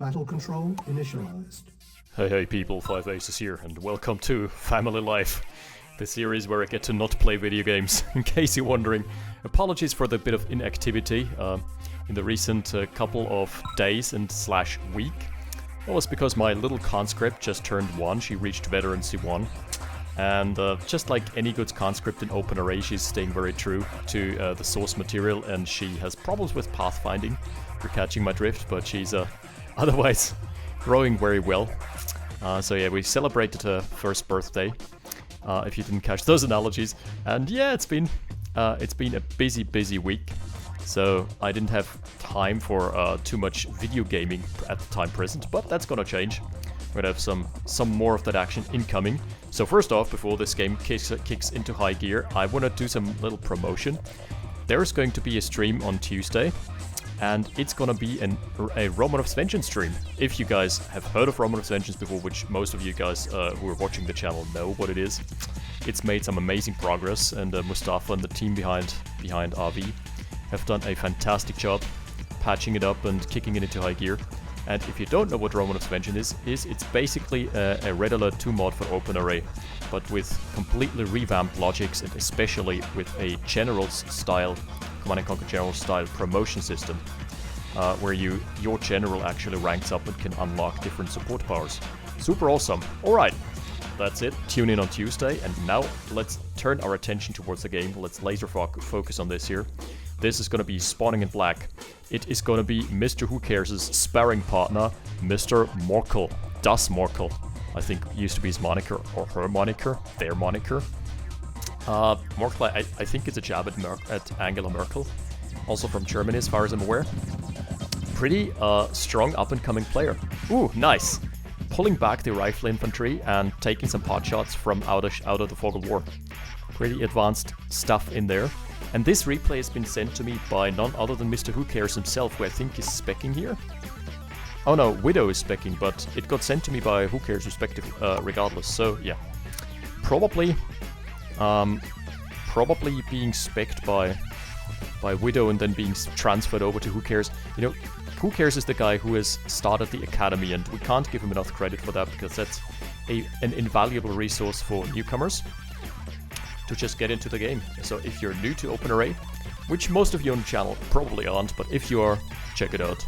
Battle control initialized. Hey people, 5 Aces here, and welcome to Family Life, the series where I get to not play video games, in case you're wondering. Apologies for the bit of inactivity in the recent couple of days and slash week. That was because my little conscript just turned 1, she reached Veterancy 1. And just like any good conscript in OpenRA, she's staying very true to the source material, and she has problems with pathfinding. You're catching my drift, but she's otherwise growing very well. So yeah, we celebrated her first birthday, if you didn't catch those analogies. And yeah, it's been a busy week. So I didn't have time for too much video gaming at the time present, but that's gonna change. We're gonna have some more of that action incoming. So first off, before this game kicks into high gear, I wanna do some little promotion. There's going to be a stream on Tuesday, and it's gonna be a Romanov's Vengeance stream. If you guys have heard of Romanov's Vengeance before, which most of you guys who are watching the channel know what it is, it's made some amazing progress, and Mustafa and the team behind RV have done a fantastic job patching it up and kicking it into high gear. And if you don't know what Romanov's Vengeance is it's basically a Red Alert 2 mod for OpenRA, but with completely revamped logics, and especially with a General's style, Command & Conquer General style promotion system, where your General actually ranks up and can unlock different support powers. Super awesome. Alright, that's it. Tune in on Tuesday, and now let's turn our attention towards the game. Let's laser focus on this here. This is going to be Spawning in Black. It is going to be Mr. Who Cares' sparring partner, Mr. Morkel. Das Morkel, I think used to be his moniker, or her moniker, their moniker. Morkel, I think it's a jab at Angela Merkel, also from Germany as far as I'm aware. Pretty strong up-and-coming player. Ooh, nice. Pulling back the rifle infantry and taking some pot shots from out of the Fog of War. Pretty advanced stuff in there. And this replay has been sent to me by none other than Mr. Who Cares himself, who I think is specking here. Oh no, Widow is specking, but it got sent to me by Who Cares regardless, so yeah. Probably being specced by Widow and then being transferred over to Who Cares. You know, Who Cares is the guy who has started the academy, and we can't give him enough credit for that, because that's an invaluable resource for newcomers to just get into the game. So if you're new to OpenRA, which most of you on the channel probably aren't, but if you are, check it out.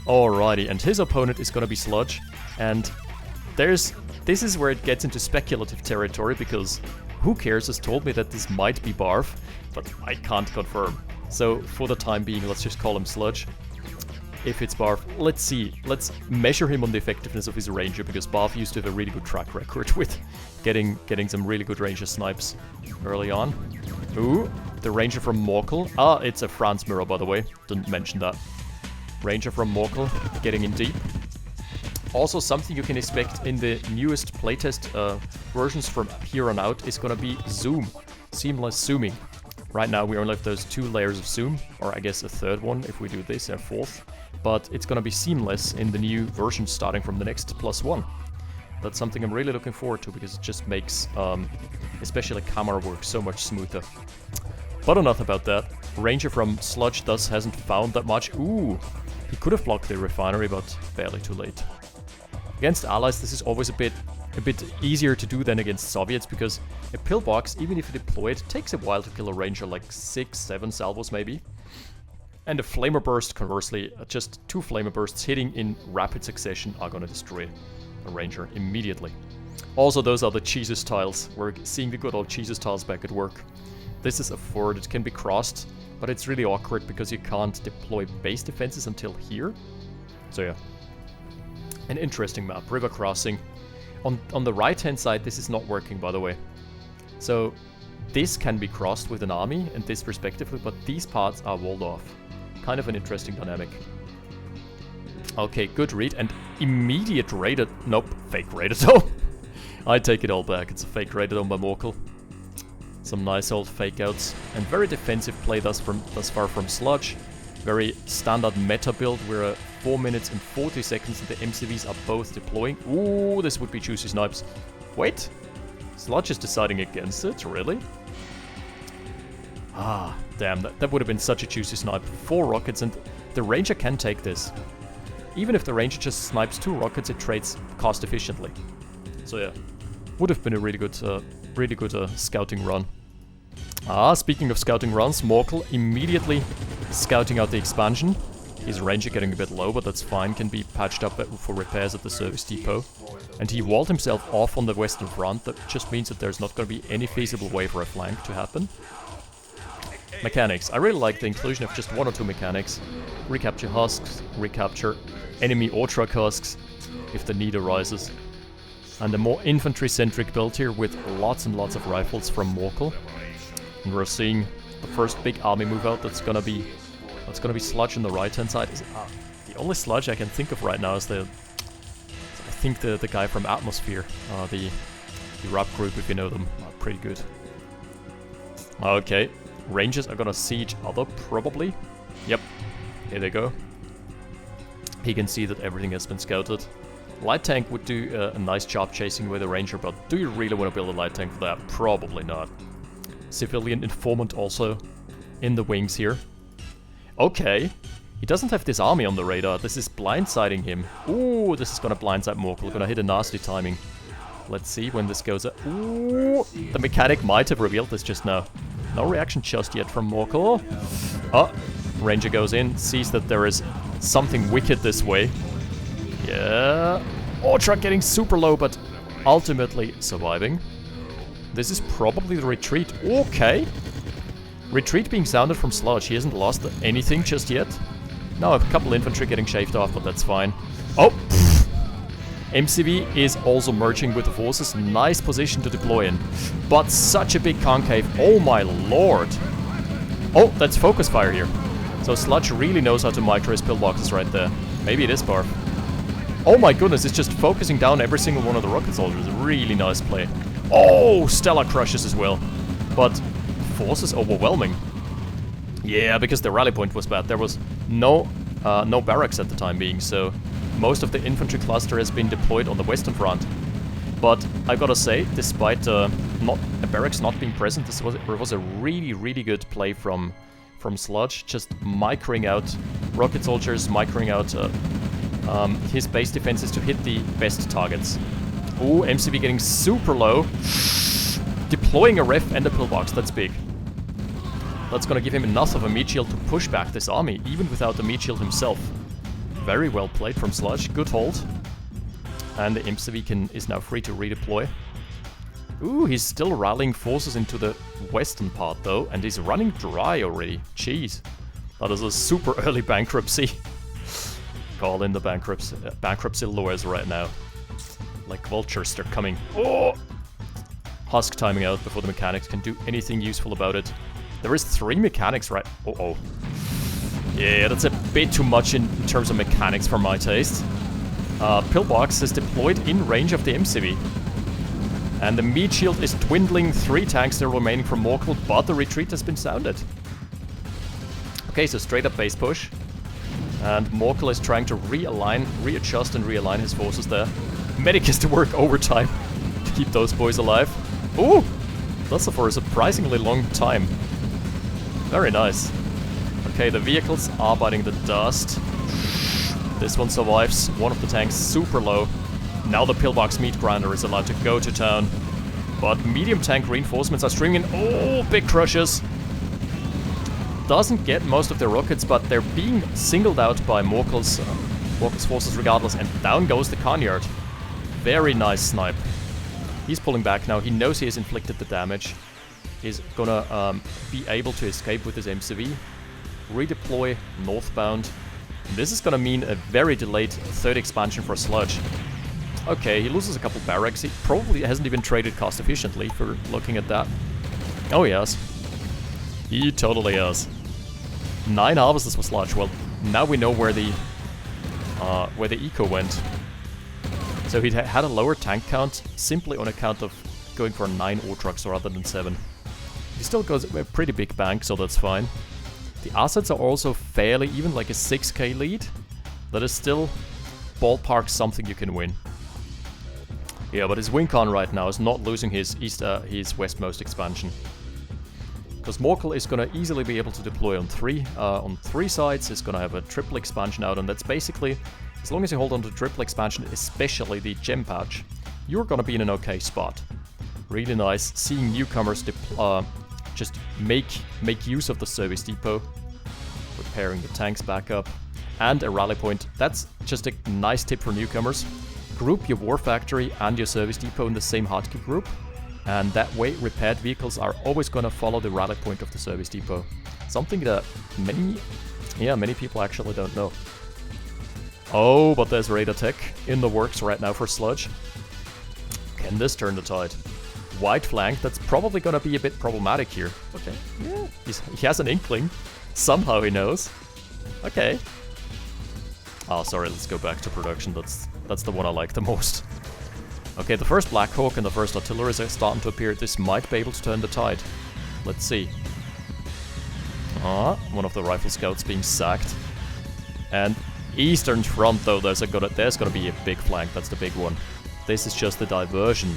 Alrighty, and his opponent is gonna be Sludge, and this is where it gets into speculative territory, because Who Cares has told me that this might be Barf, but I can't confirm. So for the time being, let's just call him Sludge. If it's Barf, let's see. Let's measure him on the effectiveness of his Ranger, because Barf used to have a really good track record with getting some really good Ranger snipes early on. Ooh, the Ranger from Morkel. Ah, it's a France mirror, by the way. Didn't mention that. Ranger from Morkel, getting in deep. Also, something you can expect in the newest playtest versions from here on out is gonna be zoom. Seamless zooming. Right now we only have those 2 layers of zoom, or I guess a third one if we do this, a fourth. But it's gonna be seamless in the new version starting from the next +1. That's something I'm really looking forward to, because it just makes especially camera work so much smoother. But enough about that. Ranger from Sludge thus hasn't found that much. Ooh, he could have blocked the refinery, but barely too late. Against allies, this is always a bit easier to do than against Soviets, because a pillbox, even if you deploy it, takes a while to kill a Ranger, like 6-7 salvos maybe. And a Flamer Burst, conversely, just 2 Flamer Bursts hitting in rapid succession are gonna destroy a Ranger immediately. Also, those are the Jesus tiles. We're seeing the good old Jesus tiles back at work. This is a fort, it can be crossed, but it's really awkward because you can't deploy base defenses until here. So yeah. An interesting map, river crossing. On the right hand side, this is not working, by the way. So this can be crossed with an army, and this respectively, but these parts are walled off. Kind of an interesting dynamic. Okay, good read, and immediate raided. Nope, fake raided. Oh, I take it all back. It's a fake raided on by Morkel. Some nice old fake outs, and very defensive play thus far from Sludge. Very standard meta build. We're 4 minutes and 40 seconds, and the MCVs are both deploying. Ooh, this would be juicy snipes. Wait, Sludge is deciding against it, really? Damn, that would have been such a juicy snipe. 4 rockets, and the Ranger can take this. even if the Ranger just snipes 2 rockets, it trades cost efficiently. So yeah, would have been a really good scouting run. Speaking of scouting runs, Morkel immediately scouting out the expansion. His Ranger getting a bit low, but that's fine, can be patched up for repairs at the service depot. And he walled himself off on the western front. That just means that there's not going to be any feasible way for a flank to happen. Mechanics. I really like the inclusion of just 1 or 2 mechanics. Recapture husks, recapture enemy or truck husks, if the need arises. And a more infantry-centric build here with lots and lots of rifles from Morkel. And we're seeing the first big army move out. That's gonna be Sludge on the right-hand side. The only Sludge I can think of right now is the guy from Atmosphere, the rap group, if you know them. Pretty good. Okay, Rangers are gonna siege other, probably. Yep, here they go. He can see that everything has been scouted. Light tank would do a nice job chasing away the Ranger, but do you really want to build a light tank for that? Probably not. Civilian informant also in the wings here. Okay, he doesn't have this army on the radar. This is blindsiding him. Ooh, this is gonna blindside Morkel. Gonna hit a nasty timing. Let's see when this goes up. Ooh, the mechanic might have revealed this just now. No reaction just yet from Morkel. Oh, Ranger goes in, sees that there is something wicked this way. Yeah. Oh, truck getting super low, but ultimately surviving. This is probably the retreat. Okay. Retreat being sounded from Sludge. He hasn't lost anything just yet. Now a couple infantry getting shaved off, but that's fine. Oh! MCV is also merging with the forces. Nice position to deploy in. But such a big concave. Oh my lord. Oh, that's focus fire here. So Sludge really knows how to micro his pillboxes right there. Maybe it is Barf. Oh my goodness, it's just focusing down every single one of the rocket soldiers. Really nice play. Oh, stellar crushes as well. But forces overwhelming. Yeah, because the rally point was bad. There was no barracks at the time being, so most of the infantry cluster has been deployed on the western front. But I gotta say, despite not a barracks not being present, this was a really good play from Sludge, just microing out rocket soldiers, microing out his base defenses to hit the best targets. Ooh, MCV getting super low. Deploying a ref and a pillbox, that's big. That's gonna give him enough of a meat shield to push back this army, even without the meat shield himself. Very well played from Sludge, good hold. And the MCV is now free to redeploy. Ooh, he's still rallying forces into the western part though, and he's running dry already. Jeez. That is a super early bankruptcy. Call in the bankruptcy lawyers right now. Like vultures, they're coming. Oh! Husk timing out before the mechanics can do anything useful about it. There is 3 mechanics, right? Uh-oh. Yeah, that's a bit too much in terms of mechanics for my taste. Pillbox is deployed in range of the MCV. And the meat shield is dwindling. 3 tanks still remaining from Morkel, but the retreat has been sounded. Okay, so straight up base push. And Morkel is trying to readjust and realign his forces there. Medic has to work overtime to keep those boys alive. Ooh! That's for a surprisingly long time. Very nice. Okay, the vehicles are biting the dust. This one survives. One of the tanks super low. Now the pillbox meat grinder is allowed to go to town. But medium tank reinforcements are streaming in. Oh, big crushes. Doesn't get most of their rockets, but they're being singled out by Morkel's forces regardless. And down goes the Conyard. Very nice snipe. He's pulling back now. He knows he has inflicted the damage. He's gonna be able to escape with his MCV. Redeploy northbound. This is gonna mean a very delayed third expansion for Sludge. Okay, he loses a couple barracks. He probably hasn't even traded cost efficiently for looking at that. Oh, he has. He totally has. 9 harvesters for Sludge. Well, now we know where the eco went. So he had a lower tank count simply on account of going for 9 ore trucks rather than 7. He still goes a pretty big bank, so that's fine. The assets are also fairly even, like a 6k lead. That is still ballpark something you can win. Yeah, but his wing con right now is not losing his westmost expansion. Because Morkel is going to easily be able to deploy on 3 sides. He's going to have a triple expansion out, and that's basically as long as you hold on to triple expansion, especially the gem patch, you're gonna be in an okay spot. Really nice seeing newcomers just make use of the service depot, repairing the tanks back up, and a rally point. That's just a nice tip for newcomers. Group your war factory and your service depot in the same hotkey group, and that way repaired vehicles are always gonna follow the rally point of the service depot. Something that many people actually don't know. Oh, but there's raid attack in the works right now for Sludge. Can this turn the tide? Wide flank, that's probably gonna be a bit problematic here. Okay, yeah, he has an inkling. Somehow he knows. Okay. Oh, sorry, let's go back to production. That's the one I like the most. Okay, the first Black Hawk and the first artillery are starting to appear. This might be able to turn the tide. Let's see. One of the rifle scouts being sacked. And eastern front, though, there's gonna be a big flank. That's the big one. This is just the diversion.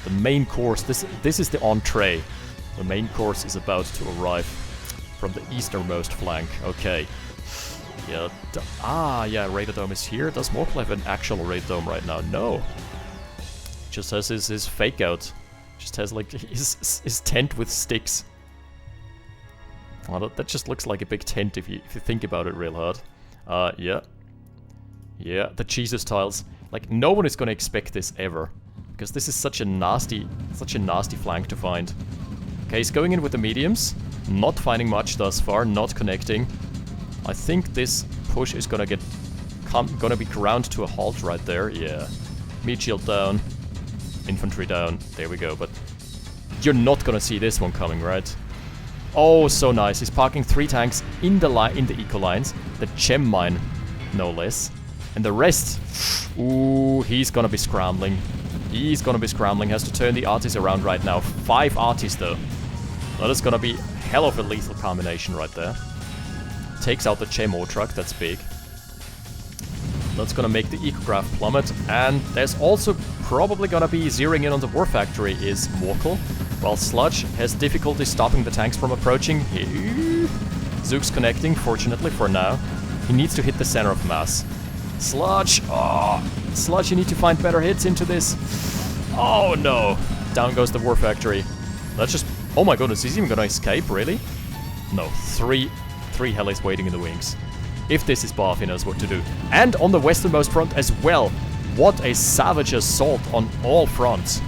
The main course, this is the entree. The main course is about to arrive from the easternmost flank. Okay. Yeah. Yeah, Raider Dome is here. Does Morkel have an actual Raider Dome right now? No. Just has his fake out. Just has like his tent with sticks. Well, that just looks like a big tent if you think about it real hard. Yeah. Yeah, the Jesus tiles. Like, no one is gonna expect this ever. Because this is such a nasty flank to find. Okay, he's going in with the mediums. Not finding much thus far, not connecting. I think this push is gonna be ground to a halt right there. Yeah. Meat shield down. Infantry down. There we go, but you're not gonna see this one coming, right? Oh, so nice. He's parking 3 tanks in the eco lines. The gem mine, no less. And the rest, ooh, he's gonna be scrambling. He's gonna be scrambling. Has to turn the arties around right now. 5 arties though. That is gonna be hell of a lethal combination right there. Takes out the gem ore truck. That's big. That's gonna make the ecograph plummet. And there's also probably gonna be zeroing in on the war factory is Morkel. While Sludge has difficulty stopping the tanks from approaching. Zook's connecting, fortunately for now. He needs to hit the center of mass. Sludge! Oh! Sludge, you need to find better hits into this. Oh no! Down goes the war factory. That's just... Oh my goodness, he's even gonna escape, really? No, three helis waiting in the wings. If this is Bath, he knows what to do. And on the westernmost front as well. What a savage assault on all fronts.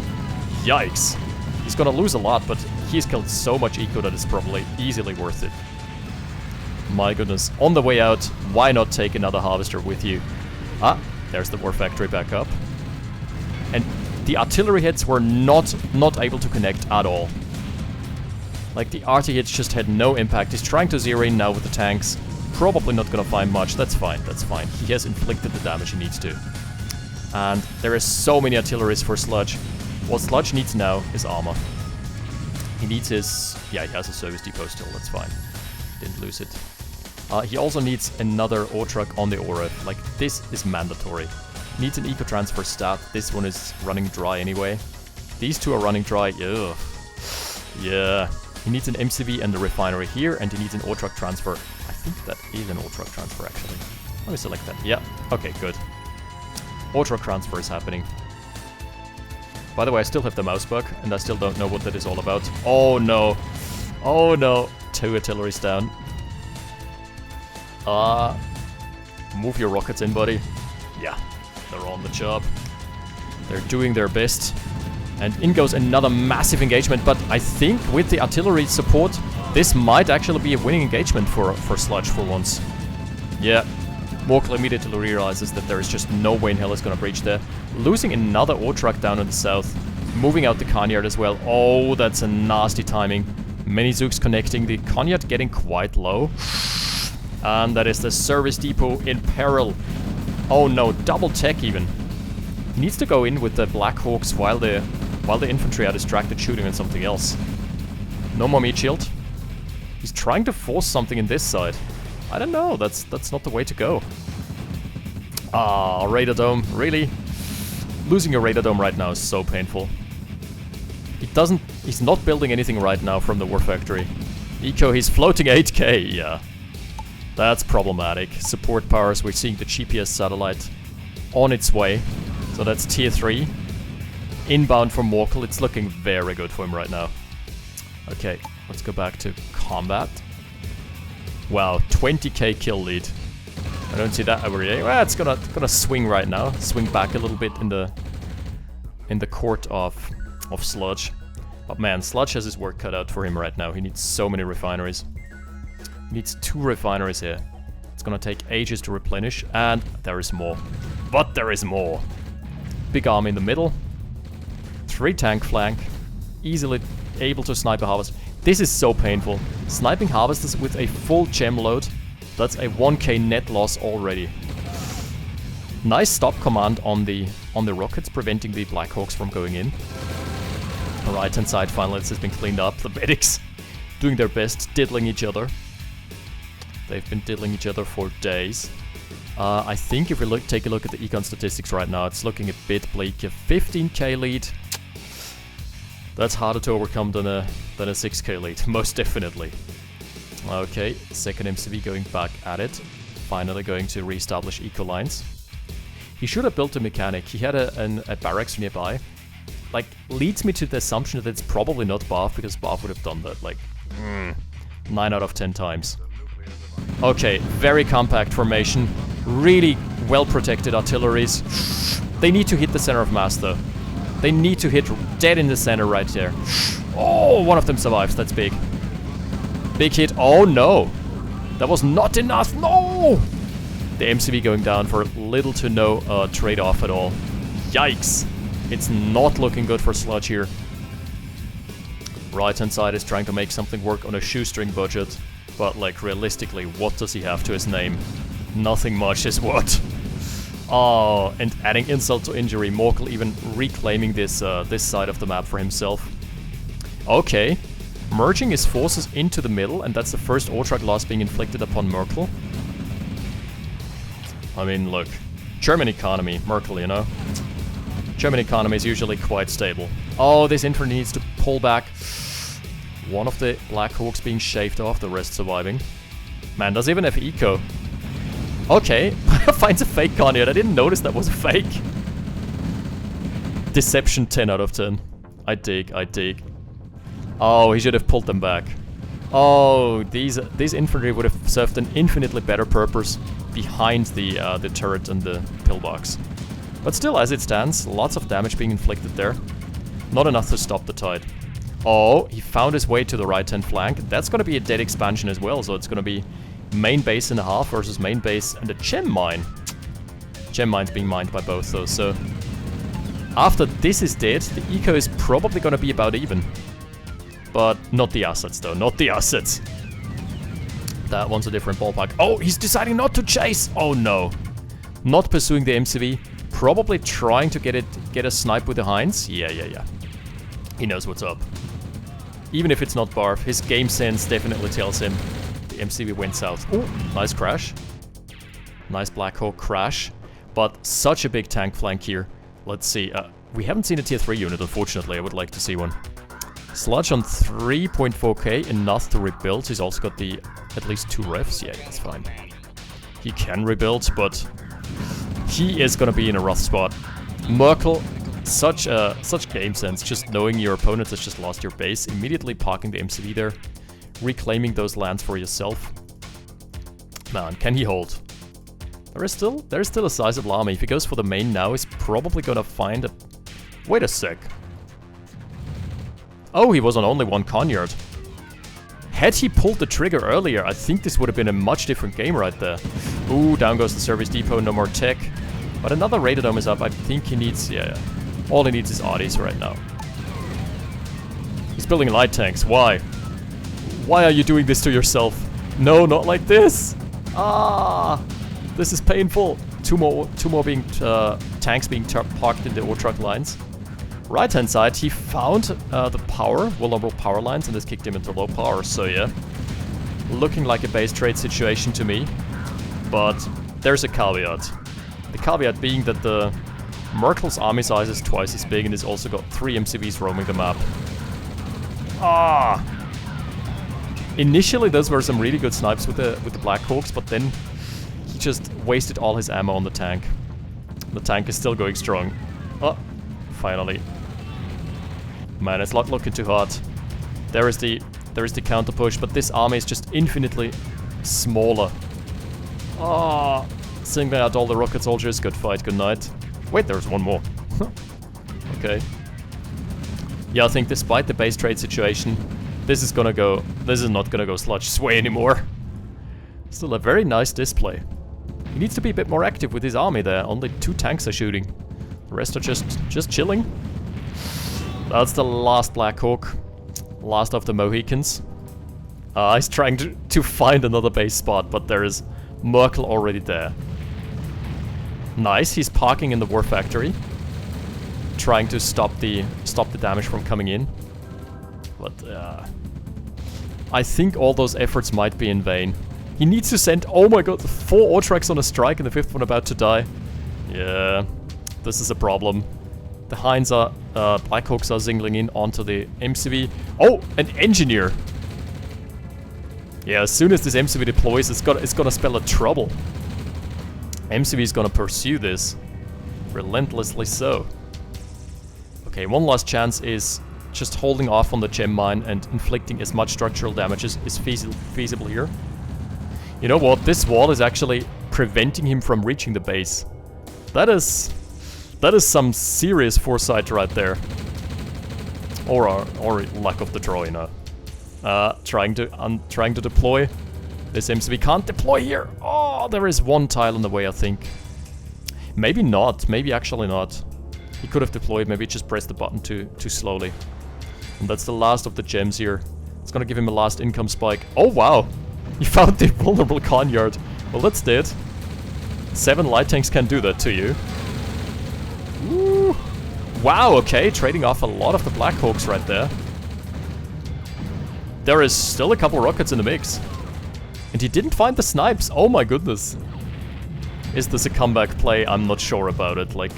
Yikes. He's gonna lose a lot, but he's killed so much eco that it's probably easily worth it. My goodness. On the way out, why not take another harvester with you? Ah, there's the war factory back up. And the artillery hits were not able to connect at all. Like, the arty hits just had no impact. He's trying to zero in now with the tanks. Probably not gonna find much. That's fine, that's fine. He has inflicted the damage he needs to. And there is so many artilleries for Sludge. What Sludge needs now is armor. He needs his... Yeah, he has a service depot still, that's fine. Didn't lose it. He also needs another ore truck on the ore. Like, this is mandatory. Needs an eco-transfer stat. This one is running dry anyway. These two are running dry. Ugh. Yeah. He needs an MCV and a refinery here, and he needs an ore truck transfer. I think that is an ore truck transfer, actually. Let me select that. Yeah. Okay, good. Ore truck transfer is happening. By the way, I still have the mouse bug, and I still don't know what that is all about. Oh no. Oh no. 2 artilleries down. Move your rockets in, buddy. Yeah, they're on the job. They're doing their best. And in goes another massive engagement, but I think with the artillery support, this might actually be a winning engagement for Sludge for once. Yeah, Morkel immediately realizes that there is just no way in hell he's gonna breach there. Losing another ore truck down in the south. Moving out the Conyard as well. Oh, that's a nasty timing. Many Zooks connecting, the Conyard getting quite low. And that is the service depot in peril. Oh no, double tech even. He needs to go in with the Black Hawks while the infantry are distracted shooting on something else. No more meat shield. He's trying to force something in this side. I don't know, that's not the way to go. Ah, Raider Dome, really? Losing a Raider Dome right now is so painful. He's not building anything right now from the war factory. Eco, he's floating 8k, yeah. That's problematic. Support powers, we're seeing the GPS satellite on its way. So that's tier 3. Inbound from Morkel, it's looking very good for him right now. Okay, let's go back to combat. Wow, 20k kill lead. I don't see that every day. Well, it's gonna swing right now. Swing back a little bit in the court of Sludge. But man, Sludge has his work cut out for him right now. He needs so many refineries. He needs 2 refineries here. It's gonna take ages to replenish, and there is more. But there is more. Big army in the middle. 3 tank flank. Easily able to snipe a harvest. This is so painful. Sniping harvesters with a full gem load. That's a 1k net loss already. Nice stop command on the rockets, preventing the Black Hawks from going in. The right hand side finally has been cleaned up. The medics doing their best, diddling each other. They've been diddling each other for days. I think if we take a look at the econ statistics right now, it's looking a bit bleak. A 15k lead. That's harder to overcome than a 6k lead, most definitely. Okay, second MCV going back at it. Finally going to re-establish eco lines. He should have built a mechanic. He had a barracks nearby. Like, leads me to the assumption that it's probably not Bath, because Bath would have done that, like, 9 out of 10 times. Okay, very compact formation. Really well-protected artilleries. They need to hit the center of mass, though. They need to hit dead in the center right there. Oh, one of them survives. That's big. Big hit. Oh, no. That was not enough. No! The MCV going down for little to no trade-off at all. Yikes. It's not looking good for Sludge here. Right-hand side is trying to make something work on a shoestring budget. But, like, realistically, what does he have to his name? Nothing much is what. Oh, and adding insult to injury, Morkel even reclaiming this side of the map for himself. Okay. Merging his forces into the middle, and that's the first Ortrag loss being inflicted upon Morkel. I mean, look. German economy, Morkel, you know? German economy is usually quite stable. Oh, this infantry needs to pull back. One of the Black Hawks being shaved off, the rest surviving. Man, does even have eco. Okay, finds a fake con here. I didn't notice that was a fake. Deception 10 out of 10. I dig, I dig. Oh, he should have pulled them back. Oh, these infantry would have served an infinitely better purpose behind the turret and the pillbox. But still, as it stands, lots of damage being inflicted there. Not enough to stop the tide. Oh, he found his way to the right-hand flank. That's going to be a dead expansion as well, so it's going to be main base and a half versus main base and a gem mine. Gem mine's being mined by both those, so... After this is dead, the eco is probably going to be about even. But not the assets, though. Not the assets. That one's a different ballpark. Oh, he's deciding not to chase! Oh, no. Not pursuing the MCV. Probably trying to get a snipe with the Heinz. Yeah. He knows what's up. Even if it's not Barf, his game sense definitely tells him the MCV went south. Oh, nice crash. Nice Black Hawk crash. But such a big tank flank here. Let's see. We haven't seen a tier 3 unit, unfortunately. I would like to see one. Sludge on 3.4k, enough to rebuild. He's also got the at least 2 refs. Yeah, that's fine. He can rebuild, but he is gonna be in a rough spot. Morkel, such game sense. Just knowing your opponent has just lost your base, immediately parking the MCV there, reclaiming those lands for yourself. Man, can he hold? There's still a sizable army. If he goes for the main now, he's probably gonna find a... Wait a sec. Oh, he was on only 1 Conyard. Had he pulled the trigger earlier, I think this would have been a much different game right there. Ooh, down goes the service depot, no more tech. But another Radadome is up. I think he needs... Yeah. All he needs is Audis right now. He's building light tanks. Why? Why are you doing this to yourself? No, not like this! Ah! This is painful. Two more being tanks being parked in the Ortrag lines. Right-hand side, he found the vulnerable power lines, and this kicked him into low power, so yeah. Looking like a base trade situation to me. But there's a caveat. The caveat being that the Morkel's army size is twice as big, and he's also got 3 MCVs roaming the map. Ah! Initially, those were some really good snipes with the Black Hawks, but then he just wasted all his ammo on the tank. The tank is still going strong. Oh, finally. Man, it's not looking too hot. There is the counter push, but this army is just infinitely smaller. Oh, singling out all the rocket soldiers. Good fight, good night. Wait, there's one more. Okay. Yeah, I think despite the base trade situation, this is not gonna go Sludge's way anymore. Still a very nice display. He needs to be a bit more active with his army there. Only 2 tanks are shooting. The rest are just chilling. That's the last Black Hawk. Last of the Mohicans. He's trying to find another base spot, but there is Morkel already there. Nice, he's parking in the war factory. Trying to stop the damage from coming in. But I think all those efforts might be in vain. He needs to send, oh my god, 4 Autrax on a strike and the 5th one about to die. Yeah, this is a problem. The Hinds are, Black Hawks are zingling in onto the MCV. Oh, an engineer! Yeah, as soon as this MCV deploys, it's gonna spell a trouble. MCV is gonna pursue this. Relentlessly so. Okay, one last chance is just holding off on the gem mine and inflicting as much structural damage as is feasible here. You know what? This wall is actually preventing him from reaching the base. That is some serious foresight right there. Or lack of the draw, you know. Trying to deploy. This MCV can't deploy here. Oh, there is one tile in the way, I think. Maybe not. Maybe actually not. He could have deployed. Maybe just pressed the button too slowly. And that's the last of the gems here. It's gonna give him a last income spike. Oh wow! He found the vulnerable Conyard. Well, that's dead. 7 light tanks can do that to you. Woo. Wow, okay, trading off a lot of the Black Hawks right there. There is still a couple rockets in the mix. And he didn't find the snipes. Oh my goodness. Is this a comeback play? I'm not sure about it. Like,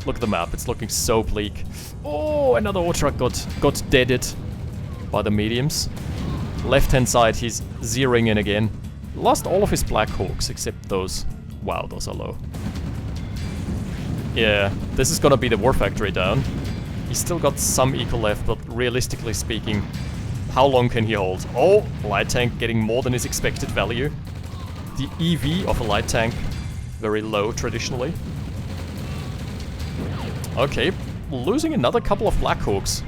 look at the map. It's looking so bleak. Oh, another Autrac got deaded by the mediums. Left-hand side, he's zeroing in again. Lost all of his Black Hawks except those. Wow, those are low. Yeah, this is gonna be the war factory down. He's still got some eco left, but realistically speaking, how long can he hold? Oh, light tank getting more than his expected value. The EV of a light tank, very low traditionally. Okay, losing another couple of Black Hawks.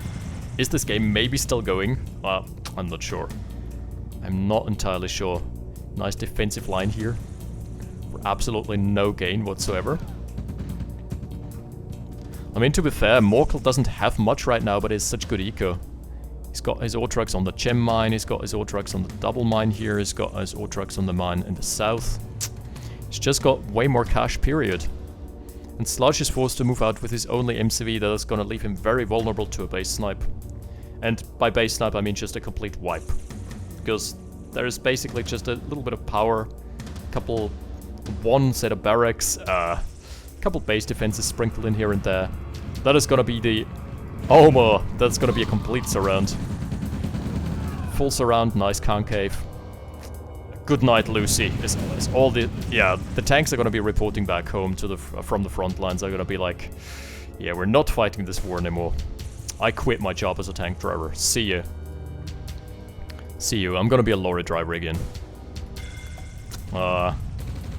Is this game maybe still going? Well, I'm not sure. I'm not entirely sure. Nice defensive line here. For absolutely no gain whatsoever. I mean, to be fair, Morkel doesn't have much right now, but he's such good eco. He's got his Autrax on the gem mine, he's got his Autrax on the double mine here, he's got his Autrax on the mine in the south. He's just got way more cash, period. And Sludge is forced to move out with his only MCV that is gonna leave him very vulnerable to a base snipe. And by base snipe I mean just a complete wipe. Because there is basically just a little bit of power, one set of barracks, couple base defenses sprinkled in here and there. That is gonna be the... Oh, that's gonna be a complete surround. Full surround, nice concave. Good night, Lucy. It's all the... Yeah, the tanks are gonna be reporting back home to from the front lines. They're gonna be like, yeah, we're not fighting this war anymore. I quit my job as a tank driver. See you. See you. I'm gonna be a lorry driver again.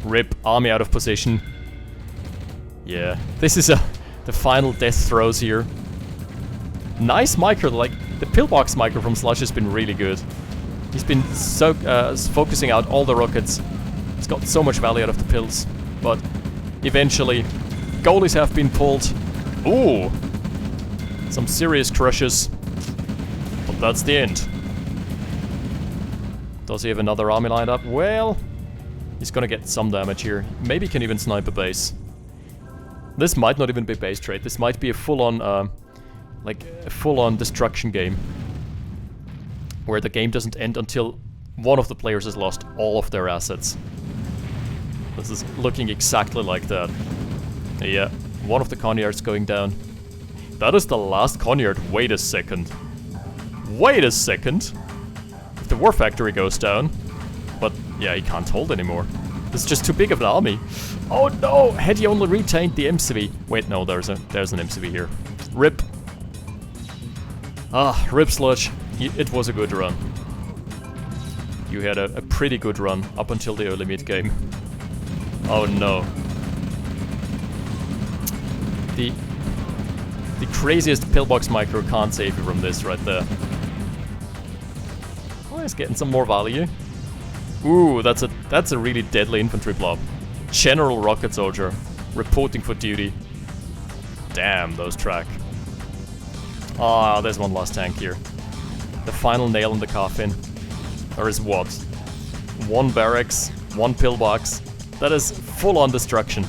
Rip. Army out of position. Yeah. This is the final death throes here. Nice micro. Like, the pillbox micro from Sludge has been really good. He's been so focusing out all the rockets. He's got so much value out of the pills. But eventually, goalies have been pulled. Ooh! Some serious crushes. But that's the end. Does he have another army lined up? Well, he's gonna get some damage here. Maybe he can even snipe a base. This might not even be base trade. This might be a full-on, like, a full-on destruction game. Where the game doesn't end until one of the players has lost all of their assets. This is looking exactly like that. Yeah, one of the Conyards going down. That is the last Conyard. Wait a second. Wait a second. If the war factory goes down. But yeah, he can't hold anymore. It's just too big of an army. Oh no! Had he only retained the MCV. Wait, no, there's an MCV here. RIP. Ah, RIP Sludge. It was a good run. You had a pretty good run up until the early mid game. Oh no. The craziest pillbox micro can't save you from this right there. Oh, he's getting some more value. Ooh, that's a really deadly infantry blob. General Rocket Soldier, reporting for duty. Damn, those track. Ah, there's one last tank here. The final nail in the coffin. There is what? 1 barracks, 1 pillbox. That is full-on destruction.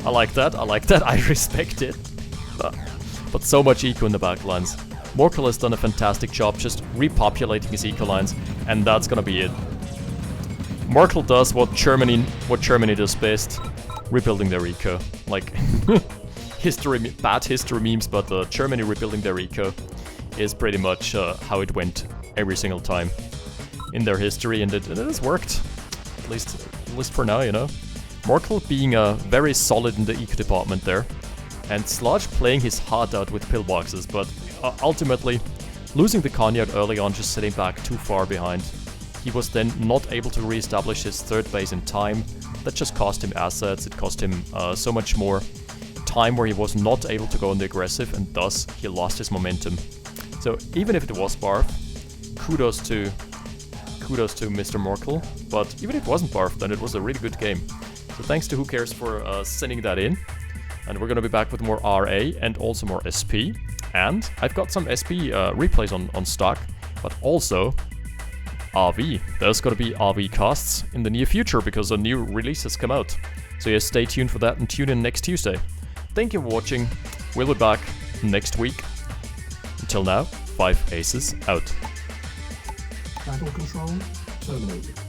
I like that, I respect it. But so much eco in the backlines. Morkel has done a fantastic job just repopulating his eco lines, and that's gonna be it. Morkel does what Germany does best, rebuilding their eco. Like, bad history memes, but Germany rebuilding their eco is pretty much how it went every single time in their history, and it has worked, at least for now, you know. Morkel being very solid in the eco department there, and Sludge playing his heart out with pillboxes, but ultimately losing the Cognac early on, just sitting back too far behind. He was then not able to re-establish his 3rd base in time. That just cost him assets, it cost him so much more time where he was not able to go on the aggressive, and thus he lost his momentum. So even if it was Barf, kudos to Mr. Morkel, but even if it wasn't Barf, then it was a really good game. So thanks to Who Cares for sending that in. And we're gonna be back with more RA and also more SP. And I've got some SP replays on stock, but also RV. There's gonna be RV casts in the near future because a new release has come out. So yeah, stay tuned for that and tune in next Tuesday. Thank you for watching. We'll be back next week. Until now, 5 Aces out. Battle control terminated.